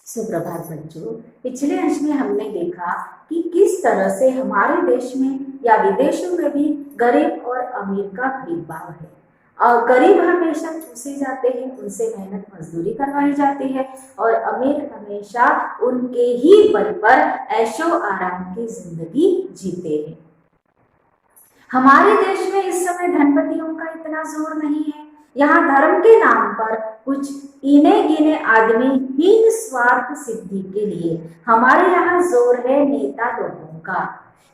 सुप्रभात बच्चों। पिछले अंश में हमने देखा कि किस तरह से हमारे देश में या विदेशों में भी गरीब और अमीर का भेदभाव है। और गरीब हमेशा चूसे जाते हैं, उनसे मेहनत मजदूरी करवाई जाती है और अमीर हमेशा उनके ही बल पर ऐशो आराम की जिंदगी जीते हैं। हमारे देश में इस समय धनपतियों का इतना जोर नहीं है। यहाँ धर्म के नाम पर कुछ इने गिने आदमी हीन स्वार्थ सिद्धि के लिए हमारे यहाँ जोर है नेता लोगों का।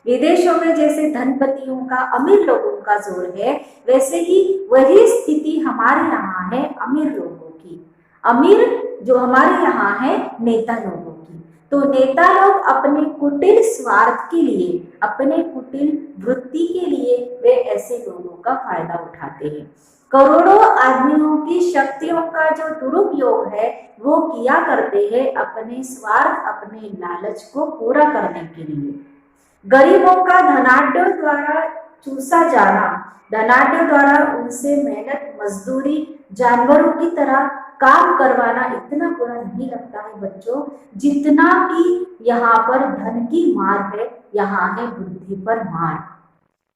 विदेशों में जैसे धनपतियों का, अमीर लोगों का जोर है, वैसे ही वही स्थिति हमारे यहाँ है अमीर लोगों की। अमीर जो हमारे यहाँ है नेता लोगों की। तो नेता लोग अपने कुटिल स्वार्थ के लिए, अपने कुटिल वृत्ति के लिए वे ऐसे लोगों का फायदा उठाते हैं। करोड़ों आदमियों की शक्तियों का जो दुरुपयोग है वो किया करते हैं अपने स्वार्थ, अपने लालच को पूरा करने के लिए। गरीबों का धनाढ्यों द्वारा चूसा जाना, धनाढ्यों द्वारा उनसे मेहनत मजदूरी जानवरों की तरह काम करवाना इतना बुरा नहीं लगता है बच्चों, जितना कि यहाँ पर धन की मार है, यहाँ है बुद्धि पर मार।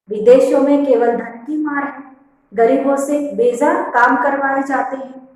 विदेशों में केवल धन की मार है, गरीबों से बेजार काम करवाए जाते हैं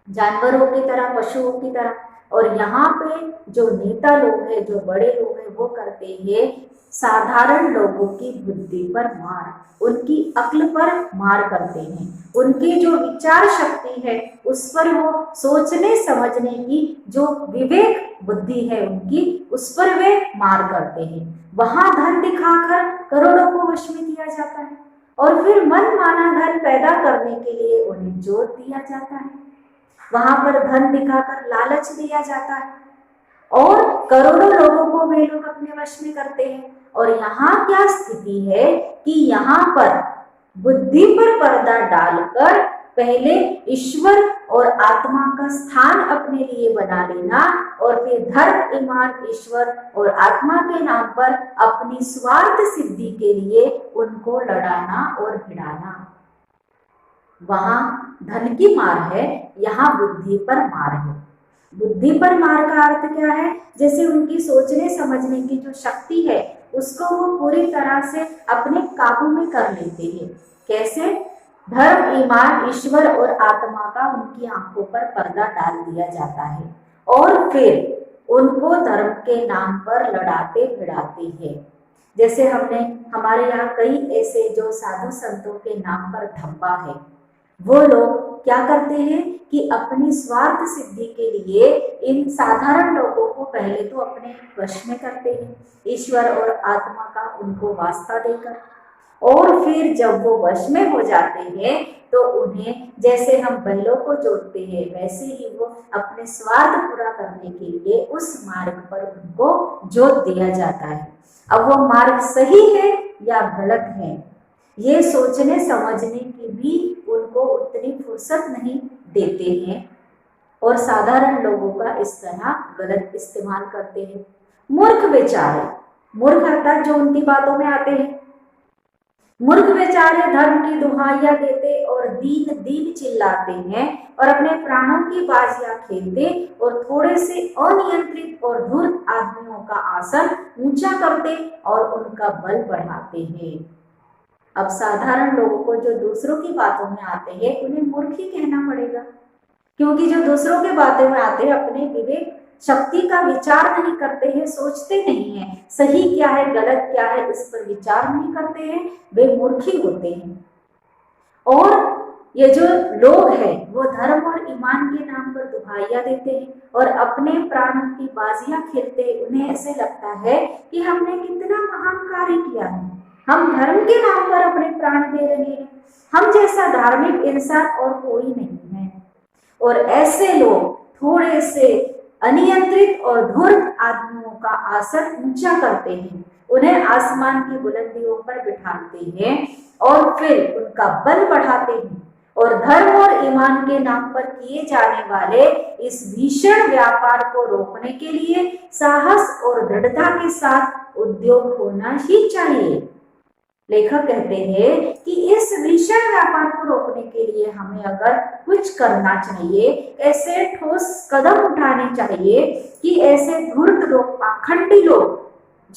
जानवरों की तरह, पशुओं की तरह। और यहाँ पे जो नेता लोग हैं, जो बड़े लोग हैं, वो करते हैं साधारण लोगों की बुद्धि पर मार, उनकी अक्ल पर मार करते हैं। उनकी जो विचार शक्ति है उस पर, वो सोचने समझने की जो विवेक बुद्धि है उनकी, उस पर वे मार करते हैं। वहां धन दिखाकर करोड़ों को वश में किया जाता है और फिर मन माना धन पैदा करने के लिए उन्हें जोर दिया जाता है। वहां पर धन दिखाकर लालच दिया जाता है और करोड़ों लोगों को वे लोग अपने वश में करते हैं। और यहाँ क्या स्थिति है कि यहाँ पर बुद्धि पर पर्दा डालकर पहले ईश्वर और आत्मा का स्थान अपने लिए बना लेना और फिर धर्म, ईमान, ईश्वर और आत्मा के नाम पर अपनी स्वार्थ सिद्धि के लिए उनको लड़ाना और भिड़ाना। वहां धन की मार है, यहाँ बुद्धि पर मार है। बुद्धि पर मार का अर्थ क्या है? जैसे उनकी सोचने समझने की जो शक्ति है उसको वो पूरी तरह से अपने काबू में कर लेते हैं। कैसे? धर्म, ईमान, ईश्वर और आत्मा का उनकी आंखों पर पर्दा डाल दिया जाता है और फिर उनको धर्म के नाम पर लड़ाते भिड़ाते हैं। जैसे हमारे यहाँ कई ऐसे जो साधु संतों के नाम पर धब्बा है, वो लोग क्या करते हैं कि अपनी स्वार्थ सिद्धि के लिए इन साधारण लोगों को पहले तो अपने वश में करते हैं, ईश्वर और आत्मा का उनको वास्ता देकर, और फिर जब वो वश में हो जाते हैं तो उन्हें, जैसे हम बैलों को जोतते हैं, वैसे ही वो अपने स्वार्थ पूरा करने के लिए उस मार्ग पर उनको जोत दिया जाता है। अब वो मार्ग सही है या गलत है, ये सोचने समझने की भी उनको उतनी फुर्सत नहीं देते हैं और साधारण लोगों का इस तरह गलत इस्तेमाल करते हैं। मूर्ख बेचारे, मूर्ख अर्थात जो उनकी बातों में आते हैं, मूर्ख बेचारे धर्म की दुहाइयां देते और दीन दीन चिल्लाते हैं और अपने प्राणों की बाजियां खेलते और थोड़े से अनियंत्रित और धूर्त आदमियों का आसन ऊंचा करते और उनका बल बढ़ाते हैं। अब साधारण लोगों को जो दूसरों की बातों में आते हैं उन्हें मूर्ख ही कहना पड़ेगा, क्योंकि जो दूसरों के बातों में आते हैं अपने विवेक शक्ति का विचार नहीं करते हैं, सोचते नहीं हैं सही क्या है गलत क्या है, इस पर विचार नहीं करते हैं, वे मूर्ख ही होते हैं। और ये जो लोग हैं वो धर्म और ईमान के नाम पर दुहाइयां देते हैं और अपने प्राणों की बाजियां खेलते। उन्हें ऐसे लगता है कि हमने कितना महान कार्य किया है, हम धर्म के नाम पर अपने प्राण दे रहे हैं, हम जैसा धार्मिक इंसान और कोई नहीं है। और ऐसे लोग थोड़े से अनियंत्रित और धूर्त आदमियों का आसन ऊंचा करते हैं, उन्हें आसमान की बुलंदियों पर बिठाते हैं और फिर उनका बल बढ़ाते हैं और धर्म और ईमान के नाम पर किए जाने वाले इस भीषण व्यापार को रोकने के लिए साहस और दृढ़ता के साथ उद्योग होना ही चाहिए। लेखक कहते हैं कि इस भीषण व्यापार को रोकने के लिए हमें अगर कुछ करना चाहिए, ऐसे ठोस कदम उठाने चाहिए कि ऐसे धूर्त लोग, पाखंडी लोग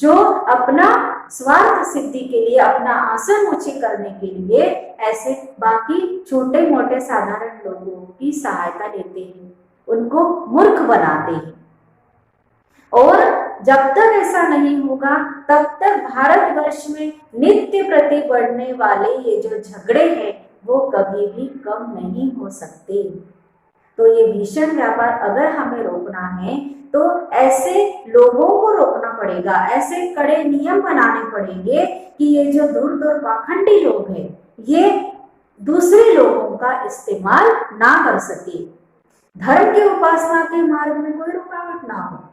जो अपना स्वार्थ सिद्धि के लिए, अपना आसन ऊंची करने के लिए ऐसे बाकी छोटे मोटे साधारण लोगों की सहायता लेते हैं, उनको मूर्ख बनाते हैं। और जब तक ऐसा नहीं होगा तब तक भारतवर्ष में नित्य प्रति बढ़ने वाले ये जो झगड़े हैं वो कभी भी कम नहीं हो सकते। तो ये भीषण व्यापार अगर हमें रोकना है तो ऐसे लोगों को रोकना पड़ेगा, ऐसे कड़े नियम बनाने पड़ेंगे कि ये जो दूर दूर पाखंडी लोग हैं ये दूसरे लोगों का इस्तेमाल ना कर सके, धर्म के उपासना के मार्ग में कोई रुकावट ना हो।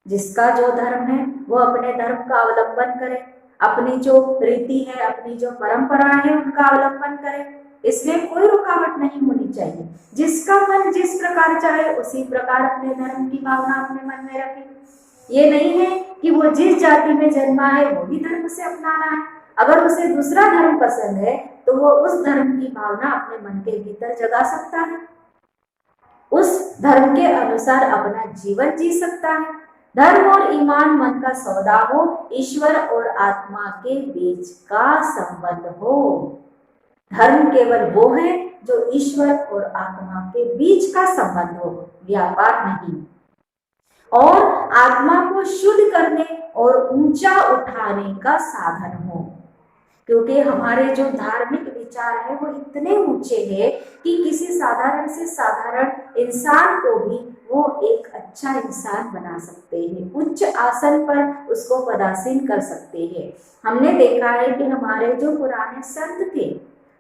जिसका जो धर्म है वो अपने धर्म का अवलंबन करे, अपनी जो रीति है, अपनी जो परंपरा है उनका अवलंबन करे, इसमें कोई रुकावट नहीं होनी चाहिए। जिसका मन जिस प्रकार चाहे उसी प्रकार अपने धर्म की भावना अपने मन में रखे। ये नहीं है कि वो जिस जाति में जन्मा है वही धर्म से अपनाना है। अगर उसे दूसरा धर्म पसंद है तो वो उस धर्म की भावना अपने मन के भीतर जगा सकता है, उस धर्म के अनुसार अपना जीवन जी सकता है। धर्म और ईमान मन का सौदा हो, ईश्वर और आत्मा के बीच का संबंध हो। धर्म केवल वो है जो ईश्वर और आत्मा के बीच का संबंध हो, व्यापार नहीं। और आत्मा को शुद्ध करने और ऊंचा उठाने का साधन हो, क्योंकि हमारे जो धार्मिक विचार है वो इतने ऊंचे हैं कि किसी साधारण से साधारण इंसान को भी वो एक अच्छा इंसान बना सकते हैं, उच्च आसन पर उसको पदासीन कर सकते हैं। हमने देखा है कि हमारे जो पुराने संत थे,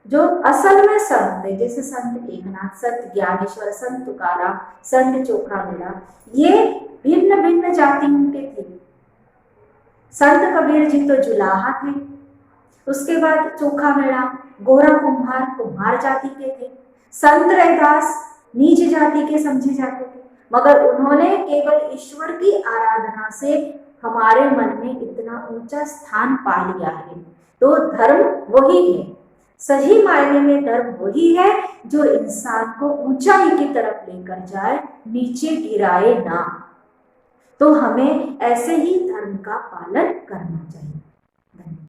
जो असल में संत थे, जैसे संत एकनाथ, संत ज्ञानेश्वर, संत तुकाराम, संत चोखामेड़ा, ये भिन्न भिन्न जातियों के थे। संत कबीर जी तो जुलाहा थे, उसके बाद चोखामेड़ा गोरा कुम्हार, कुम्हार जाति के थे। संत रैदास नीच जाति के समझे जाते थे, मगर उन्होंने केवल ईश्वर की आराधना से हमारे मन में इतना ऊंचा स्थान पा लिया है। तो धर्म वही है, सही मायने में धर्म वही है जो इंसान को ऊंचाई की तरफ लेकर जाए, नीचे गिराए ना। तो हमें ऐसे ही धर्म का पालन करना चाहिए।